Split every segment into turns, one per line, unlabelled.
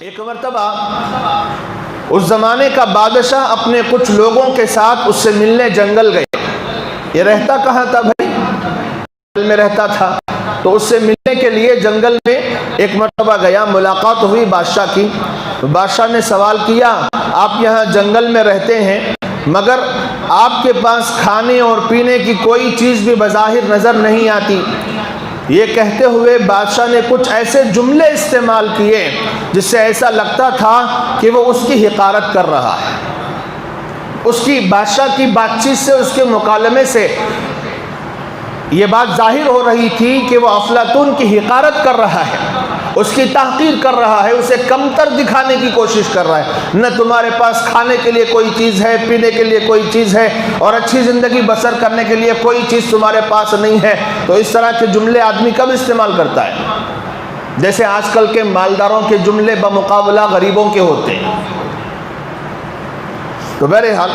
ایک مرتبہ اس زمانے کا بادشاہ اپنے کچھ لوگوں کے ساتھ اس سے ملنے جنگل گئے۔ یہ رہتا کہاں تھا بھائی؟ جنگل میں رہتا تھا، تو اس سے ملنے کے لیے جنگل میں ایک مرتبہ گیا، ملاقات ہوئی بادشاہ کی۔ بادشاہ نے سوال کیا، آپ یہاں جنگل میں رہتے ہیں مگر آپ کے پاس کھانے اور پینے کی کوئی چیز بھی بظاہر نظر نہیں آتی۔ یہ کہتے ہوئے بادشاہ نے کچھ ایسے جملے استعمال کیے جس سے ایسا لگتا تھا کہ وہ اس کی حقارت کر رہا ہے۔ اس کی بادشاہ کی بات چیت سے، اس کے مکالمے سے یہ بات ظاہر ہو رہی تھی کہ وہ افلاطون کی حقارت کر رہا ہے، اس کی تحقیر کر رہا ہے، اسے کمتر دکھانے کی کوشش کر رہا ہے۔ نہ تمہارے پاس کھانے کے لیے کوئی چیز ہے، پینے کے لیے کوئی چیز ہے، اور اچھی زندگی بسر کرنے کے لیے کوئی چیز تمہارے پاس نہیں ہے۔ تو اس طرح کے جملے آدمی کب استعمال کرتا ہے؟ جیسے آج کل کے مالداروں کے جملے بمقابلہ غریبوں کے ہوتے ہیں۔ تو بہرحال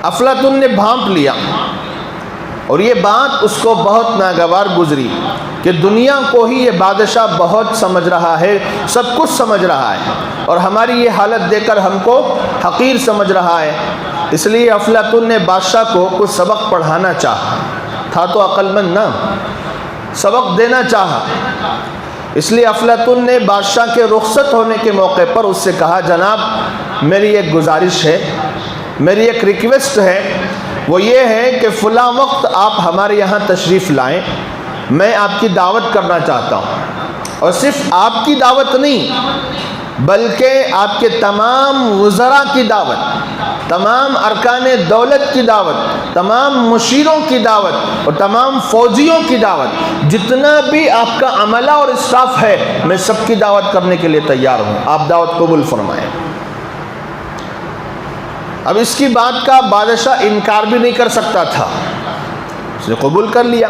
افلاطون نے بھانپ لیا، اور یہ بات اس کو بہت ناگوار گزری کہ دنیا کو ہی یہ بادشاہ بہت سمجھ رہا ہے، سب کچھ سمجھ رہا ہے، اور ہماری یہ حالت دیکھ کر ہم کو حقیر سمجھ رہا ہے۔ اس لیے افلاطون نے بادشاہ کو کچھ سبق پڑھانا چاہا، تھا تو عقل مند نا، سبق دینا چاہا۔ اس لیے افلاطون نے بادشاہ کے رخصت ہونے کے موقع پر اس سے کہا، جناب میری ایک گزارش ہے، میری ایک ریکویسٹ ہے، وہ یہ ہے کہ فلاں وقت آپ ہمارے یہاں تشریف لائیں، میں آپ کی دعوت کرنا چاہتا ہوں، اور صرف آپ کی دعوت نہیں بلکہ آپ کے تمام وزراء کی دعوت، تمام ارکان دولت کی دعوت، تمام مشیروں کی دعوت اور تمام فوجیوں کی دعوت، جتنا بھی آپ کا عملہ اور اسٹاف ہے میں سب کی دعوت کرنے کے لیے تیار ہوں، آپ دعوت قبول فرمائیں۔ اب اس کی بات کا بادشاہ انکار بھی نہیں کر سکتا تھا، اس نے قبول کر لیا،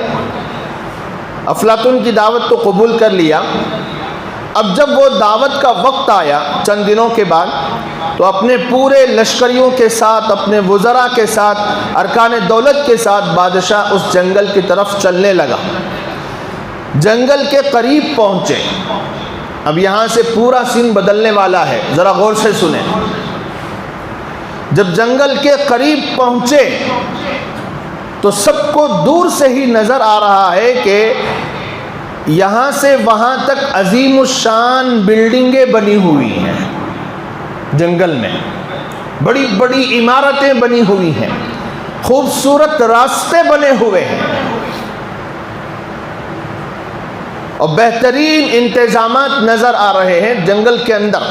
افلاطون کی دعوت تو قبول کر لیا۔ اب جب وہ دعوت کا وقت آیا چند دنوں کے بعد، تو اپنے پورے لشکریوں کے ساتھ، اپنے وزراء کے ساتھ، ارکان دولت کے ساتھ بادشاہ اس جنگل کی طرف چلنے لگا۔ جنگل کے قریب پہنچے۔ اب یہاں سے پورا سین بدلنے والا ہے، ذرا غور سے سنیں۔ جب جنگل کے قریب پہنچے تو سب کو دور سے ہی نظر آ رہا ہے کہ یہاں سے وہاں تک عظیم الشان بلڈنگیں بنی ہوئی ہیں، جنگل میں بڑی بڑی عمارتیں بنی ہوئی ہیں، خوبصورت راستے بنے ہوئے ہیں، اور بہترین انتظامات نظر آ رہے ہیں جنگل کے اندر۔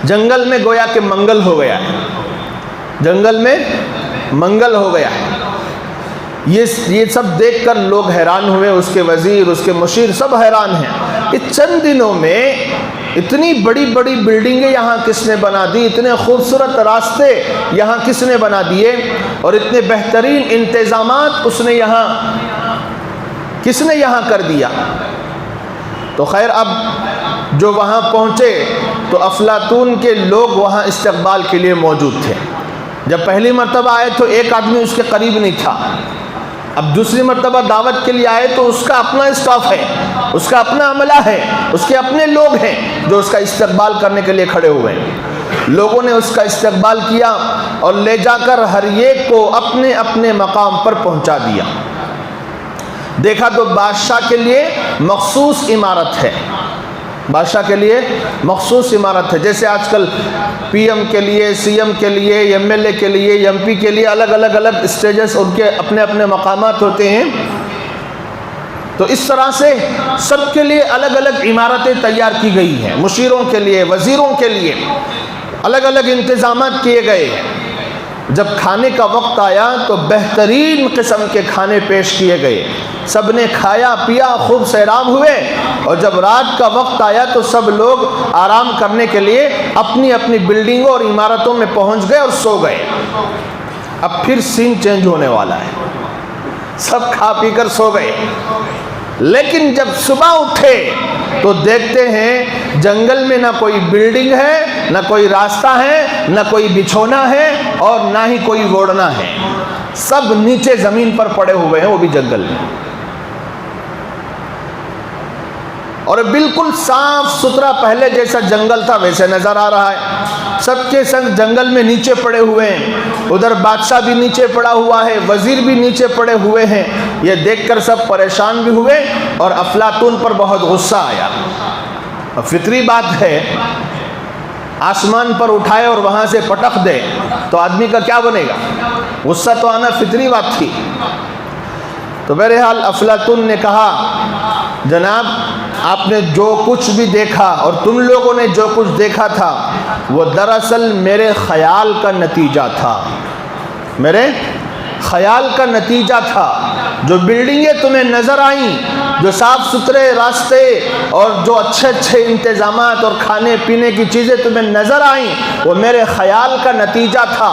جنگل میں گویا کہ منگل ہو گیا ہے، جنگل میں منگل ہو گیا ہے۔ یہ سب دیکھ کر لوگ حیران ہوئے، اس کے وزیر، اس کے مشیر سب حیران ہیں۔ اس چند دنوں میں اتنی بڑی بڑی بلڈنگیں یہاں کس نے بنا دی، اتنے خوبصورت راستے یہاں کس نے بنا دیے، اور اتنے بہترین انتظامات اس نے یہاں کس نے یہاں کر دیا۔ تو خیر اب جو وہاں پہنچے تو افلاطون کے لوگ وہاں استقبال کے لیے موجود تھے۔ جب پہلی مرتبہ آئے تو ایک آدمی اس کے قریب نہیں تھا، اب دوسری مرتبہ دعوت کے لیے آئے تو اس کا اپنا اسٹاف ہے، اس کا اپنا عملہ ہے، اس کے اپنے لوگ ہیں جو اس کا استقبال کرنے کے لیے کھڑے ہوئے ہیں۔ لوگوں نے اس کا استقبال کیا اور لے جا کر ہر ایک کو اپنے اپنے مقام پر پہنچا دیا۔ دیکھا تو بادشاہ کے لیے مخصوص عمارت ہے، بادشاہ کے لیے مخصوص عمارت ہے، جیسے آج کل پی ایم کے لیے، سی ایم کے لیے، ایم ایل اے کے لیے، ایم پی کے لیے الگ الگ اسٹیجز، ان کے اپنے اپنے مقامات ہوتے ہیں۔ تو اس طرح سے سب کے لیے الگ الگ عمارتیں تیار کی گئی ہیں، مشیروں کے لیے، وزیروں کے لیے الگ الگ انتظامات کیے گئے ہیں۔ جب کھانے کا وقت آیا تو بہترین قسم کے کھانے پیش کیے گئے، سب نے کھایا پیا، خوب سیراب ہوئے، اور جب رات کا وقت آیا تو سب لوگ آرام کرنے کے لیے اپنی اپنی بلڈنگوں اور عمارتوں میں پہنچ گئے اور سو گئے۔ اب پھر سین چینج ہونے والا ہے، سب کھا پی کر سو گئے، لیکن جب صبح اٹھے تو دیکھتے ہیں جنگل میں نہ کوئی بلڈنگ ہے، نہ کوئی راستہ ہے، نہ کوئی بچھونا ہے، اور نہ ہی کوئی ووڑنا ہے، سب نیچے زمین پر پڑے ہوئے ہیں، وہ بھی جنگل میں۔ اور بالکل صاف ستھرا پہلے جیسا جنگل تھا ویسے نظر آ رہا ہے۔ سب کے سب جنگل میں نیچے پڑے ہوئے ہیں، ادھر بادشاہ بھی نیچے پڑا ہوا ہے، وزیر بھی نیچے پڑے ہوئے ہیں۔ یہ دیکھ کر سب پریشان بھی ہوئے اور افلاطون پر بہت غصہ آیا۔ فطری بات ہے، آسمان پر اٹھائے اور وہاں سے پٹخ دے تو آدمی کا کیا بنے گا؟ غصہ تو آنا فطری بات تھی۔ تو بہرحال افلاطون نے کہا، جناب آپ نے جو کچھ بھی دیکھا اور تم لوگوں نے جو کچھ دیکھا تھا وہ دراصل میرے خیال کا نتیجہ تھا، میرے خیال کا نتیجہ تھا۔ جو بلڈنگیں تمہیں نظر آئیں، جو صاف ستھرے راستے اور جو اچھے اچھے انتظامات اور کھانے پینے کی چیزیں تمہیں نظر آئیں، وہ میرے خیال کا نتیجہ تھا،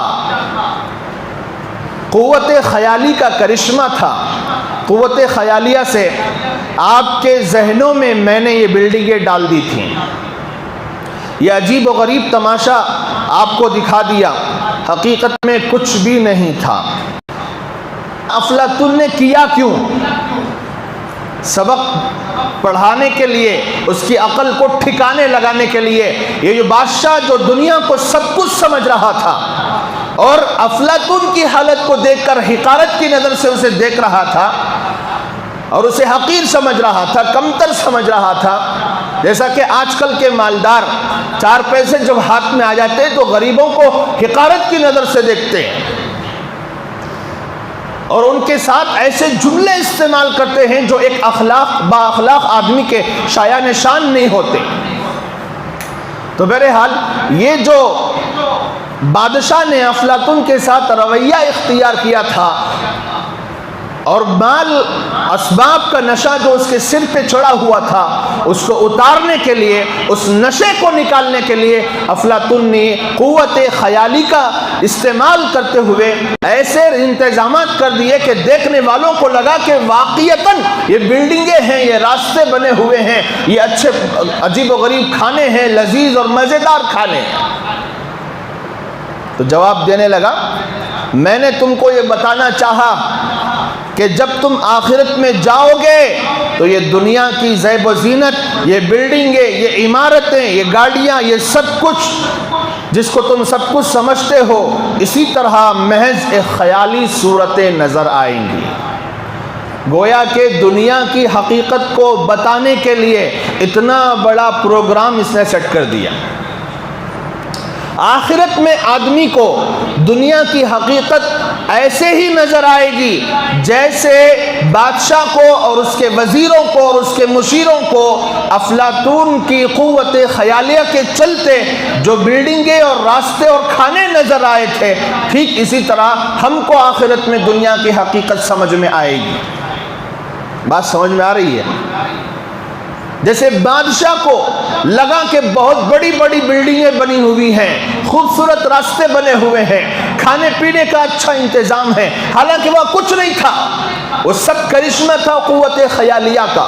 قوت خیالی کا کرشمہ تھا۔ قوت خیالیہ سے آپ کے ذہنوں میں میں نے یہ بلڈنگیں ڈال دی تھیں، یہ عجیب و غریب تماشا آپ کو دکھا دیا، حقیقت میں کچھ بھی نہیں تھا۔ افلاطون نے کیا کیوں؟ سبق پڑھانے کے لیے، اس کی عقل کو ٹھکانے لگانے کے لیے۔ یہ جو بادشاہ جو دنیا کو سب کچھ سمجھ رہا تھا اور افلاطون کی حالت کو دیکھ کر حقارت کی نظر سے اسے دیکھ رہا تھا اور اسے حقیر سمجھ رہا تھا، کمتر سمجھ رہا تھا، جیسا کہ آج کل کے مالدار 4 پیسے جب ہاتھ میں آ جاتے ہیں تو غریبوں کو حقارت کی نظر سے دیکھتے ہیں اور ان کے ساتھ ایسے جملے استعمال کرتے ہیں جو ایک با اخلاق آدمی کے شایع نشان نہیں ہوتے۔ تو بہرحال یہ جو بادشاہ نے افلاطون کے ساتھ رویہ اختیار کیا تھا اور مال اسباب کا نشہ جو اس کے سر پہ چڑھا ہوا تھا، اس کو اتارنے کے لیے، اس نشے کو نکالنے کے لیے افلاطون نے قوت خیالی کا استعمال کرتے ہوئے ایسے انتظامات کر دیے کہ دیکھنے والوں کو لگا کہ واقعتاً یہ بلڈنگیں ہیں، یہ راستے بنے ہوئے ہیں، یہ اچھے عجیب و غریب کھانے ہیں، لذیذ اور مزیدار کھانے ہیں۔ تو جواب دینے لگا، میں نے تم کو یہ بتانا چاہا کہ جب تم آخرت میں جاؤ گے تو یہ دنیا کی زیب و زینت، یہ بلڈنگیں، یہ عمارتیں، یہ گاڑیاں، یہ سب کچھ جس کو تم سب کچھ سمجھتے ہو، اسی طرح محض ایک خیالی صورتیں نظر آئیں گی۔ گویا کہ دنیا کی حقیقت کو بتانے کے لیے اتنا بڑا پروگرام اس نے سیٹ کر دیا۔ آخرت میں آدمی کو دنیا کی حقیقت ایسے ہی نظر آئے گی جیسے بادشاہ کو اور اس کے وزیروں کو اور اس کے مشیروں کو افلاطون کی قوت خیالیہ کے چلتے جو بلڈنگیں اور راستے اور کھانے نظر آئے تھے، ٹھیک اسی طرح ہم کو آخرت میں دنیا کی حقیقت سمجھ میں آئے گی۔ بات سمجھ میں آ رہی ہے؟ جیسے بادشاہ کو لگا کہ بہت بڑی بڑی بلڈنگیں بنی ہوئی ہیں، خوبصورت راستے بنے ہوئے ہیں، کھانے پینے کا اچھا انتظام ہے، حالانکہ وہ کچھ نہیں تھا، وہ سب کرشمہ تھا قوت خیالیہ کا۔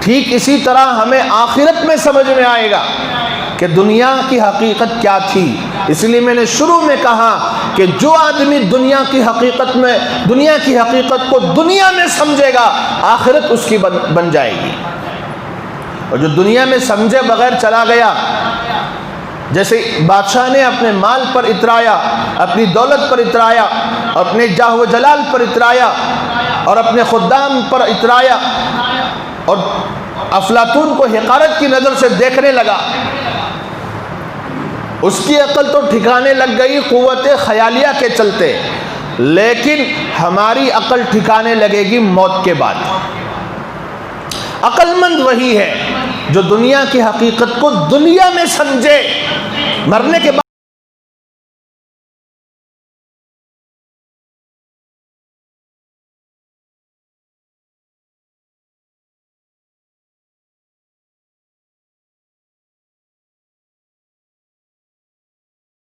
ٹھیک اسی طرح ہمیں آخرت میں سمجھ میں آئے گا کہ دنیا کی حقیقت کیا تھی۔ اس لیے میں نے شروع میں کہا کہ جو آدمی دنیا کی حقیقت کو دنیا میں سمجھے گا، آخرت اس کی بن جائے گی، اور جو دنیا میں سمجھے بغیر چلا گیا، جیسے بادشاہ نے اپنے مال پر اترایا، اپنی دولت پر اترایا، اپنے جاہ و جلال پر اترایا اور اپنے خدام پر اترایا اور افلاطون کو حقارت کی نظر سے دیکھنے لگا، اس کی عقل تو ٹھکانے لگ گئی قوت خیالیہ کے چلتے، لیکن ہماری عقل ٹھکانے لگے گی موت کے بعد۔ عقل مند وہی ہے جو دنیا کی حقیقت کو دنیا میں سمجھے، مرنے کے بعد